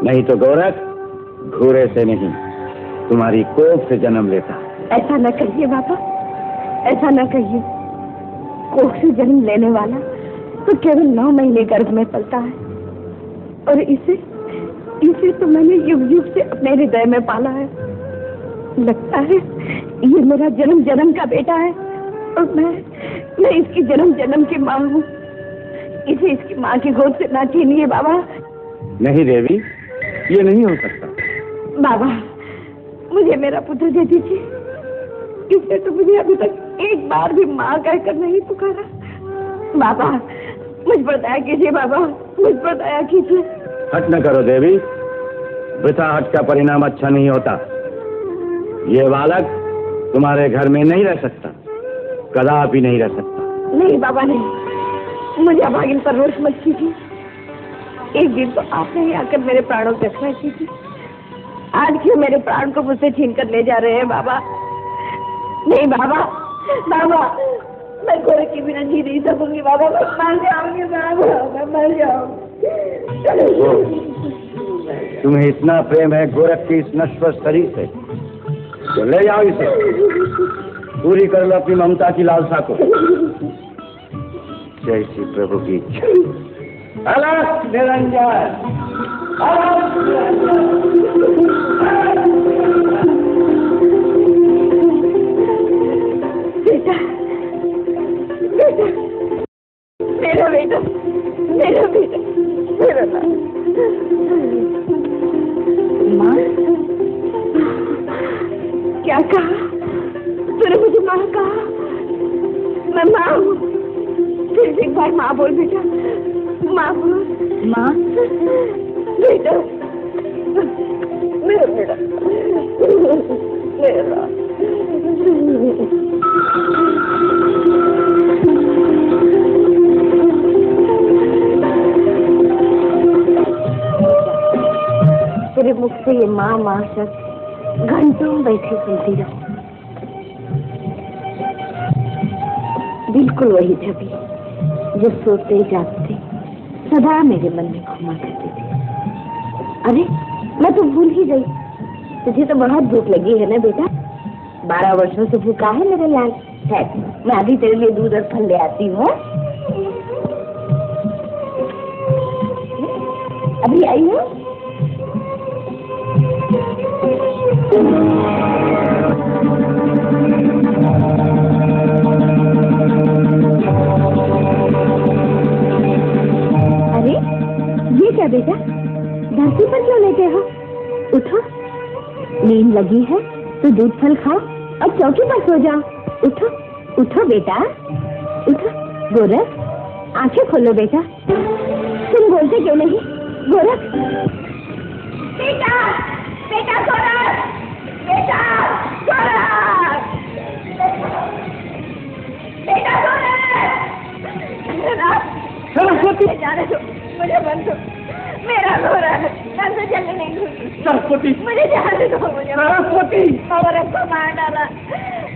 नहीं तो गोरख घोड़े से नहीं तुम्हारी कोख से जन्म लेता। ऐसा न कहिए बाबा, ऐसा न कहिए। कोख से जन्म लेने वाला तो केवल 9 महीने गर्भ में पलता है, और इसे तो मैंने युग युग से अपने हृदय में पाला है। लगता है ये मेरा जन्म जन्म का बेटा है और मैं इसकी जन्म जन्म की माँ हूँ। इसे इसकी माँ की गोद से ना छीनिए बाबा। नहीं देवी, ये नहीं हो सकता। बाबा, मुझे मेरा पुत्र दे दीजिए। इसने तो मुझे अभी तक एक बार भी माँ कहकर नहीं पुकारा। बाबा, मुझ पर दया कीजिए बाबा, मुझ पर दया कीजिए। हट न करो देवी, वृथा हट का परिणाम अच्छा नहीं होता। ये बालक तुम्हारे घर में नहीं रह सकता, कदापि नहीं रह सकता। नहीं बाबा नहीं, मुझे अभागिन पर रोष मत कीजिए। एक दिन तो आपने ही आकर मेरे प्राणों की रक्षा की थी, आज क्यों मेरे प्राण को मुझसे छीन कर ले जा रहे हैं बाबा? नहीं बाबा, बाबा मैं गोरख के बिना जी नहीं सकूंगी बाबा, मैं मर जाऊंगी बाबा, मैं मर जाऊंगी। तुम्हें इतना प्रेम है गोरख की इस नश्वर शरीर से, तो ले जाओ इसे, पूरी कर लो अपनी ममता की लालसा को। जय श्री प्रभु की इच्छा। अलग निरंजन, अलग बेटा, बेटा, मेरा बेटा, मेरा बेटा, मेरा लाल। माँ, क्या कहा तूने? मुझे माँ कहा? मैं माँ हूँ। फिर एक बार माँ बोल बेटा, माँ बोल। माँ, बेटा, मेरा बेटा, मेरा। तेरे मुख से ये माँ माँ शब्द घंटों बैठे सुनती रहो। बिल्कुल वही छवि जो सोते जागते सदा मेरे मन में घुमा करती थी। अरे मैं तो भूल ही गई, तुझे तो बहुत भूख लगी है ना बेटा? 12 वर्षों से भूखा है मेरे लाल। है, मैं अभी तेरे लिए दूध और फल ले आती हूँ। अभी आई हूँ। अरे ये क्या बेटा, धरती पर क्यों लेटे हो? उठो, नींद लगी है तो दूध फल खाओ और चौकी पर सो जाओ। उठो, उठो बेटा, उठो। गोरख, आंखें खोलो बेटा। तुम बोलते क्यों नहीं? गोरख, बेटा, बेटा गोरख, बेटा गोरख, बेटा गोरख। सरस्वती, जाने दो मुझे, बंद दो। मेरा गोरख घर से चलने नहीं दूंगी। सरस्वती, मुझे जाने दो। मुझे सरस्वती, गोरख को मार डाला,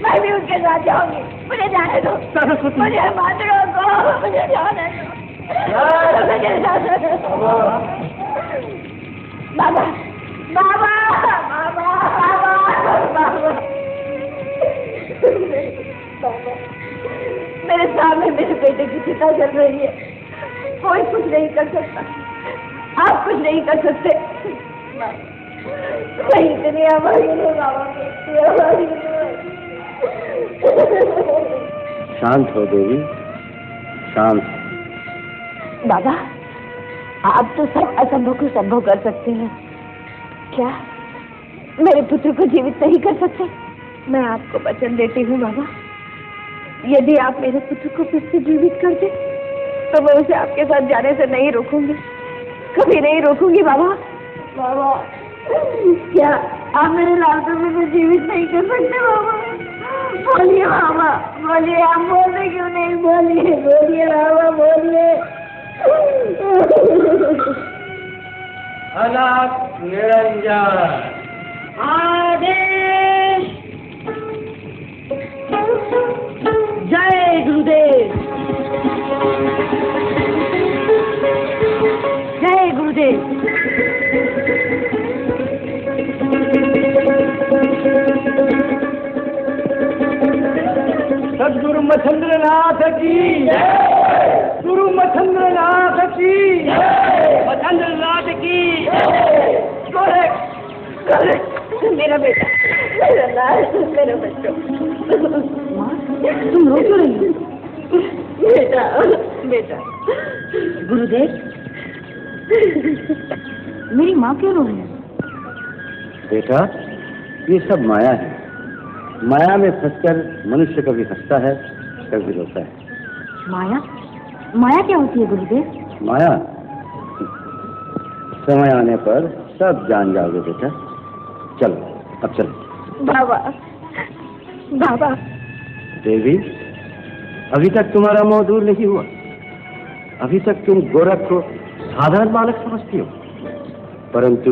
मैं भी उनके साथ जाऊंगी। मुझे जाने दो सरस्वती, मुझे मार दो, मुझे जाने दो, मुझे जाने दो। बाबा, बाबा, बाबा, बाबा, बाबा, मेरे सामने मेरे बेटे की चिता जल रही है, कोई कुछ नहीं कर सकता, आप कुछ नहीं कर सकते। मैं इतनी आभारी हूँ बाबा, आभारी हूँ। शांत हो देवी, शांत। बाबा, आप तो सब असंभव को संभव कर सकते हैं। क्या मेरे पुत्र को जीवित नहीं कर सकते? मैं आपको वचन देती हूँ बाबा, यदि आप मेरे पुत्र को फिर से जीवित कर दे तो मैं उसे आपके साथ जाने से नहीं रोकूंगी, कभी नहीं रोकूंगी बाबा। बाबा, क्या आप मेरे लाल को जीवित नहीं कर सकते बाबा? बोलिए बाबा, बोलिए। आप बोलते क्यों नहीं? बोलिए, बोलिए बाबा, बोलिए। अलग निरंजन, आदेश। जय गुरुदेव, जय गुरुदेव। सदगुरु मच्छिंद्रनाथ की जय, गुरु मच्छिंद्रनाथ की जय, मच्छिंद्रनाथ की गोरख, गोरख, मेरा बेटा, मेरा लाल, मेरा बच्चों। तुम रो क्यों रही हो? बेटा, बेटा। गुरुदेव, मेरी माँ क्यों रो रही है? बेटा, ये सब माया है। माया में फंसकर मनुष्य कभी हंसता है, कभी रोता है। माया? माया क्या होती है गुरुदेव? माया समय आने पर सब जान जाओगे बेटा। चलो, अब चलो। बाबा, बाबा। देवी, अभी तक तुम्हारा मोह दूर नहीं हुआ। अभी तक तुम गोरख को साधारण बालक समझती हो, परंतु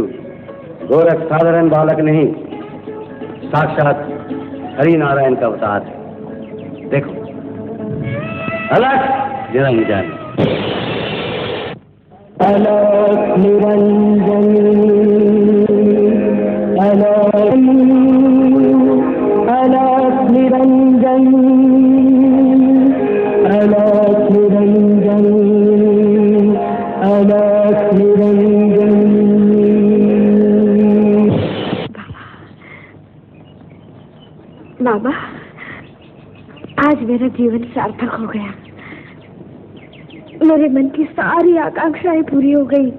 गोरख साधारण बालक नहीं, साक्षात हरि नारायण का अवतार है। देखो, अलग निरंजन, अलग निरंजन, अलग निरंजन, अलग निरंजन, अलग निरंजन। बाबा, आज मेरा जीवन सार्थक हो गया। मेरे मन की सारी आकांक्षाएं पूरी हो गई,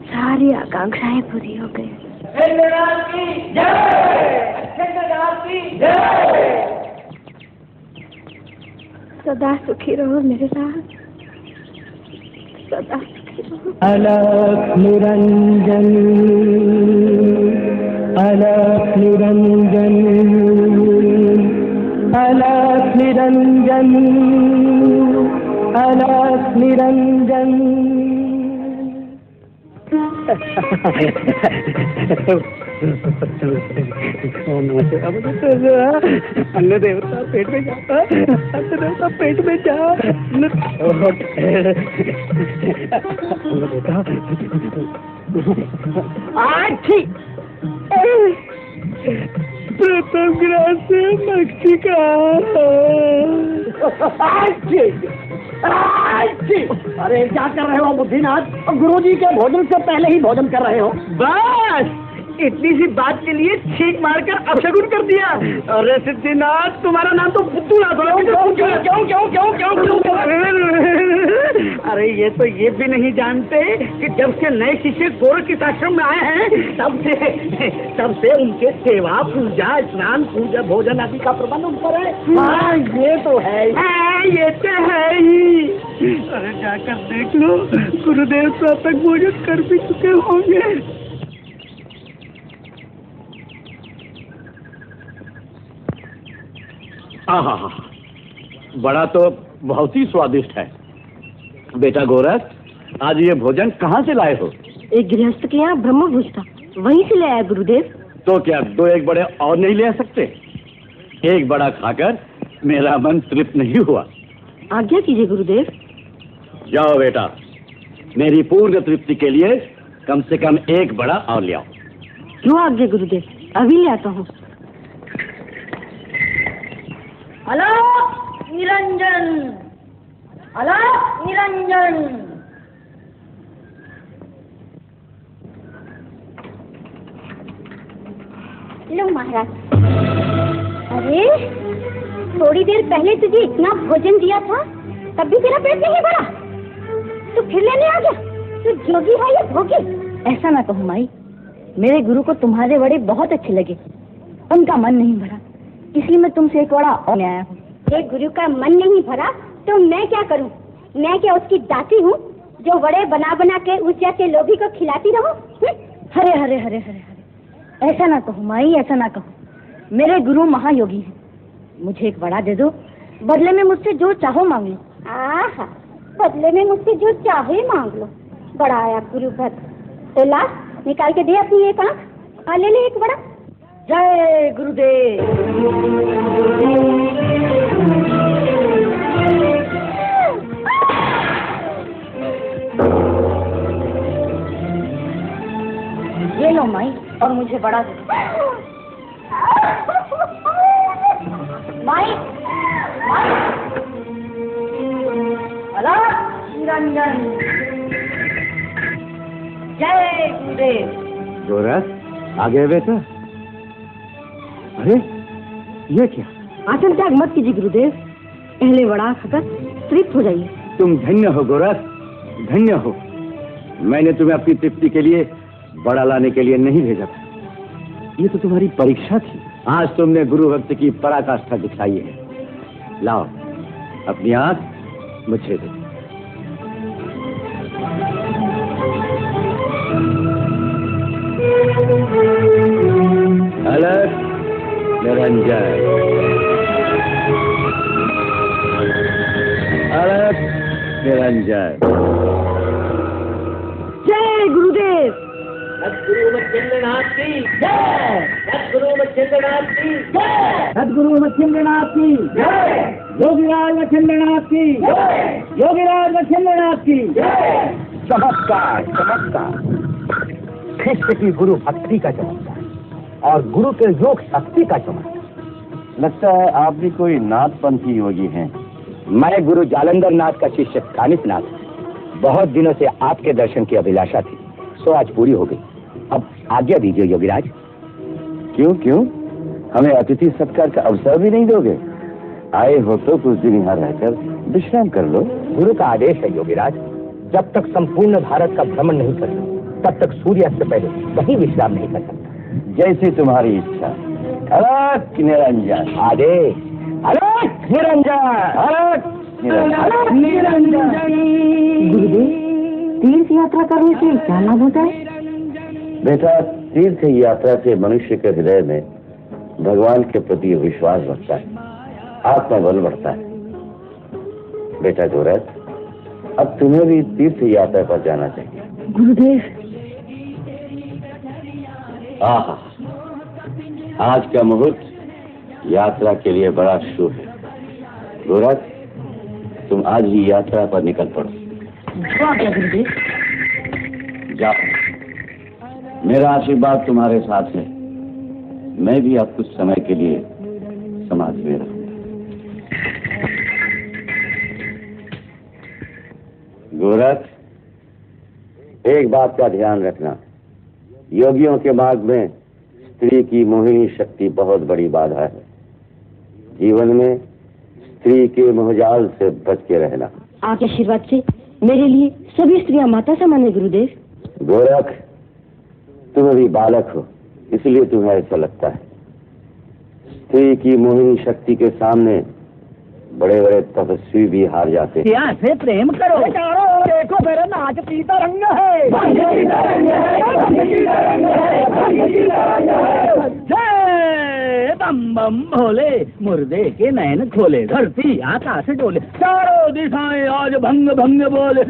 सारी आकांक्षाएं पूरी हो गई। सदा सुखी रहो मेरे साथ, सदा सुखी रहो। अलग निरंजन, अलग निरंजन, अलग निरंजन, अलग निरंजन। अन्न देवता पेट में जाता, अन्न देवता पेट में जा। प्रथम ग्रास मक्षिका। अरे क्या कर रहे हो बुद्धिनाथ? गुरुजी के भोजन से पहले ही भोजन कर रहे हो? बस इतनी सी बात के लिए छींक मारकर अपशगुन कर दिया। अरे सिद्धिनाथ, तुम्हारा नाम तो बुद्धूनाथ हो। क्यों? अरे ये तो ये भी नहीं जानते कि जब से नए शिष्य गोरख के आश्रम में आए हैं, तब से उनके सेवा, पूजा, स्नान, पूजा, भोजन आदि का प्रबंध उन पर है। हाँ, ये तो है, ये तो है ही। अरे जाकर देख लो, गुरुदेव तो अब तक भोजन कर भी चुके होंगे। हाँ, बड़ा तो बहुत ही स्वादिष्ट है। बेटा गोरख, आज ये भोजन कहाँ से लाए हो? एक गृहस्थ के यहाँ ब्रह्मभोज था, वहीं से ले आया गुरुदेव। तो क्या दो एक बड़े और नहीं ले सकते? एक बड़ा खाकर मेरा मन तृप्त नहीं हुआ। आज्ञा कीजिए गुरुदेव। जाओ बेटा, मेरी पूर्ण तृप्ति के लिए कम से कम एक बड़ा और ले आओ। क्यों आज्ञा गुरुदेव, अभी ले आता हूँ। अलग निरंजन, अलग निरंजन। लो महाराज। अरे थोड़ी देर पहले तुझे इतना भोजन दिया था, तब भी तेरा पेट नहीं भरा, तो फिर लेने आ गया। तू जोगी है या भोगी? ऐसा ना कहो माई, मेरे गुरु को तुम्हारे वड़े बहुत अच्छे लगे, उनका मन नहीं भरा, इसलिए मैं तुमसे एक वड़ा और ले आया हूँ। एक गुरु का मन नहीं भरा तो मैं क्या करूँ? मैं क्या उसकी दासी हूँ जो वड़े बना बना के उस जैसे लोभी को खिलाती रहो? हरे हरे हरे हरे हरे, ऐसा ना कहो माई, ऐसा ना कहो। मेरे गुरु महायोगी हैं, मुझे एक वड़ा दे दो, बदले में मुझसे जो चाहो मांग लो। आहा, बदले में मुझसे जो चाहे मांग लो। बड़ा आया गुरु भक्त। तो ला, निकाल के दे अपनी एक आंख। ले ले एक बड़ा। जय गुरुदेव। ये लो माई, और मुझे बड़ा दे। माई, अलग निरंजन। जय गुरुदेव। गोरख, आ गए बेटा? अरे ये क्या? आसन त्याग मत कीजिए गुरुदेव, पहले वड़ा खाकर तृप्त हो जाइए। तुम धन्य हो गोरख, धन्य हो। मैंने तुम्हें अपनी तृप्ति के लिए बड़ा लाने के लिए नहीं भेजा था, ये तो तुम्हारी परीक्षा थी। आज तुमने गुरु भक्त की पराकाष्ठा दिखाई है। लाओ अपनी आंख मुझे दो। अलग निरंजन, अलग निरंजन। जय गुरुदेव। सद्गुरु मच्छिंद्रनाथ की जय, सद्गुरु मच्छिंद्रनाथ की जय, सद्गुरु मच्छिंद्रनाथ की जय, योगीराज मच्छिंद्रनाथ की जय, योगीराज मच्छिंद्रनाथ की जय। चमत्कार, चमत्कार। शिष्य की गुरु भक्ति का चमत्कार और गुरु के योग शक्ति का चमत्कार। लगता है आप भी कोई नाथपंथी योगी हैं। मैं गुरु जालंधर नाथ का शिष्य कानित नाथ। बहुत दिनों से आपके दर्शन की अभिलाषा थी, सो आज पूरी हो गई। अब आज्ञा दीजिए योगीराज। क्यों क्यों, हमें अतिथि सत्कार का अवसर भी नहीं दोगे? आए हो तो कुछ दिन यहाँ रहकर विश्राम कर लो। गुरु का आदेश है योगीराज, जब तक संपूर्ण भारत का भ्रमण नहीं कर सकता तब तक सूर्यास्त से पहले कहीं विश्राम नहीं कर सकता। जैसी तुम्हारी इच्छा। अलग निरंजन। आदेश। अलग निरंजन, अलग निरंजन। गुरुदेव, तीर्थ यात्रा करने से क्या लाभ होता है? बेटा, तीर्थ यात्रा से मनुष्य के हृदय में भगवान के प्रति विश्वास बढ़ता है, आत्मबल बढ़ता है। बेटा गोरख, अब तुम्हें भी तीर्थ यात्रा पर जाना चाहिए। गुरुदेव। आहा, आज का मुहूर्त यात्रा के लिए बड़ा शुभ है। गोरख, तुम आज ही यात्रा पर निकल पड़ो। गुरुदेव। जाओ, मेरा आशीर्वाद तुम्हारे साथ है। मैं भी अब कुछ समय के लिए समाधि में रहूंगा। गोरख, एक बात का ध्यान रखना, योगियों के मार्ग में स्त्री की मोहिनी शक्ति बहुत बड़ी बाधा है। जीवन में स्त्री के मोहजाल से बच के रहना। आपके आशीर्वाद से मेरे लिए सभी स्त्रियां माता समान है गुरुदेव। गोरख, तुम अभी बालक हो, इसलिए तुम्हें ऐसा लगता है। स्त्री की मोहिनी शक्ति के सामने बड़े बड़े तपस्वी भी हार जाते हैं। यहाँ से प्रेम करो। देखो मेरा नाच पीता रंग है। जय बम बम भोले, मुर्दे के नयन खोले, धरती आकाश डोले, चारों दिशाएं आज भंग भंग बोले।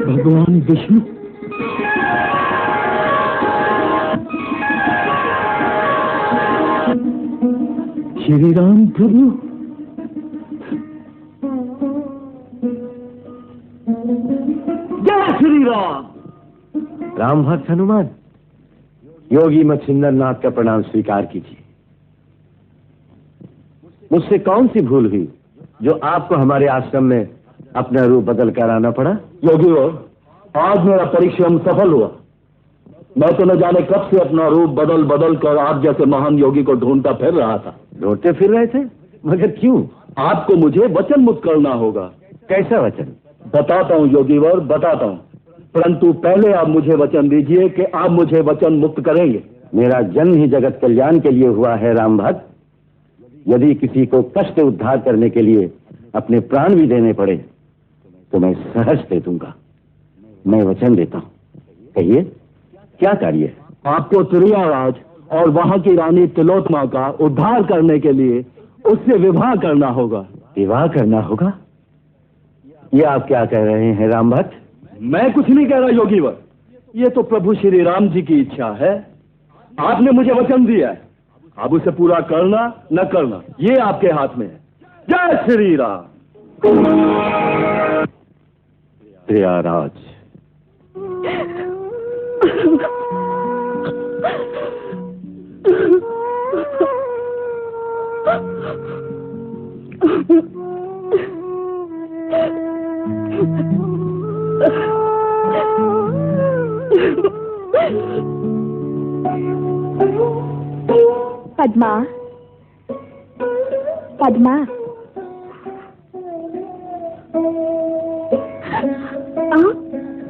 भगवान विष्णु, श्री राम प्रभु, जय श्री राम। राम भक्त हनुमान, योगी मच्छिंद्रनाथ का प्रणाम स्वीकार कीजिए। मुझसे कौन सी भूल हुई जो आपको हमारे आश्रम में अपना रूप बदल कर आना पड़ा? योगी हो, आज मेरा परिश्रम सफल हुआ। मैं तो न जाने कब से अपना रूप बदल बदल कर आप जैसे महान योगी को ढूंढता फिर रहा था। ढूंढते फिर रहे थे? मगर क्यों? आपको मुझे वचन मुक्त करना होगा। कैसा वचन? बताता हूँ योगीवर, बताता हूँ, परंतु पहले आप मुझे वचन दीजिए कि आप मुझे वचन मुक्त करेंगे। मेरा जन्म ही जगत कल्याण के लिए हुआ है राम भक्त। यदि किसी को कष्ट उद्धार करने के लिए अपने प्राण भी देने पड़े तो मैं सहर्ष दे दूंगा। मैं वचन देता हूँ। कहिए, क्या कार्य है? आपको त्रियाराज और वहां की रानी तिलोत्तमा का उद्धार करने के लिए उससे विवाह करना होगा। विवाह करना होगा? ये आप क्या कह रहे हैं राम भक्त? मैं कुछ नहीं कह रहा योगीवर, ये तो प्रभु श्री राम जी की इच्छा है। आपने मुझे वचन दिया है, अब उसे पूरा करना न करना ये आपके हाथ में है। जय श्री राम। त्रियाराज, पद्मा, पद्मा,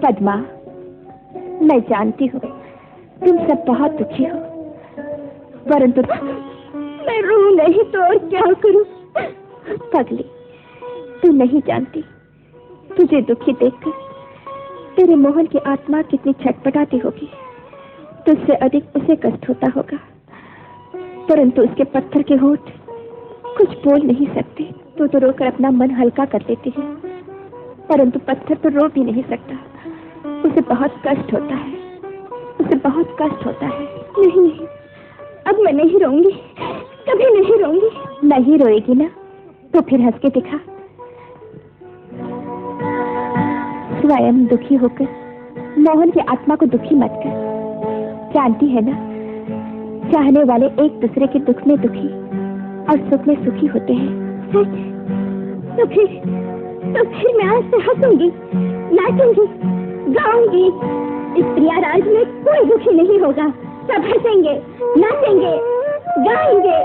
पद्मा, मैं जानती हूँ तुम सब बहुत दुखी हो, परंतु मैं रो नहीं तो और क्या करूँ? पगली, तू नहीं जानती, तुझे दुखी देखकर तेरे मोहन की आत्मा कितनी छटपटाती होगी। तुझसे अधिक उसे कष्ट होता होगा, परंतु उसके पत्थर के होठ कुछ बोल नहीं सकते। तू तो रोकर अपना मन हल्का कर लेती है, परंतु पत्थर तो रो भी नहीं सकता। उसे बहुत कष्ट होता है, उसे बहुत कष्ट होता है। नहीं नहीं, अब मैं नहीं रोऊंगी, कभी नहीं रोऊंगी। नहीं रोएगी ना तो फिर हंस के दिखा। स्वयं दुखी होकर मोहन की आत्मा को दुखी मत कर। जानती है ना, चाहने वाले एक दूसरे के दुख में दुखी और सुख में सुखी होते हैं। सच? तो फिर मैं आज से हंसूंगी, नाचूंगी, गाऊंगी। इस प्रियाराज में कोई दुखी नहीं होगा। सब हंसेंगे, नाचेंगे, गाएंगे।